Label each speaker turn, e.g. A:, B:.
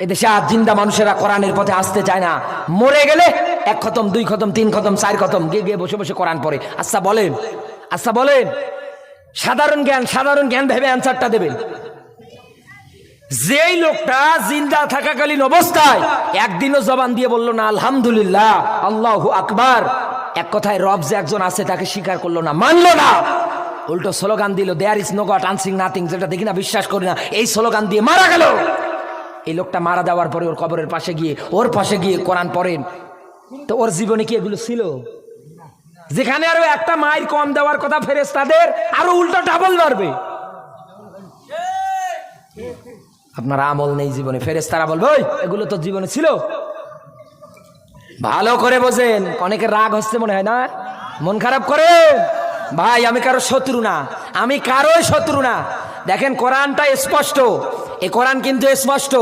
A: এদেশে আজ জিন্দা মানুষেরা কোরআনের পথে আসতে চায় না। মরে গেলে 1 খতম 2 খতম 3 খতম 4 খতম গিয়ে গিয়ে বসে বসে কোরআন পড়ে। আচ্ছা বলেন সাধারণ জ্ঞান ভেবে অ্যান্সারটা দেবেন। যেই লোকটা জিন্দা থাকাকালীন অবস্থায় একদিনও জবান দিয়ে বলল না আলহামদুলিল্লাহ আল্লাহু আকবার, এক কথায় রব যে একজন আছে তাকে স্বীকার করলো না, মানলো না, উল্টো স্লোগান দিল দেয়ার ইজ নো গড আনসিং নাথিং, যেটা দেখি না বিশ্বাস করি না, এই স্লোগান দিয়ে মারা গেল। এই লোকটা মারা যাওয়ার পরে ওর কবরের পাশে গিয়ে কোরআন পড়েন, তো ওর জীবনে কি এগুলো ছিল? যেখানে আরো একটা মাইর কম দেওয়ার কথা ফেরেশতাদের, আরো উল্টো ডাবল মারবে। আপনার আমল নেই জীবনে, ফেরেশতারা বলবে ওই এগুলো তো জীবনে ছিল। ভালো করে বোঝেন, অনেকের রাগ হচ্ছে মনে হয় না, মন খারাপ করে। ভাই আমি কারো শত্রু না, দেখেন কোরআনটা স্পষ্ট, এই কোরআন কিন্তু স্পষ্ট।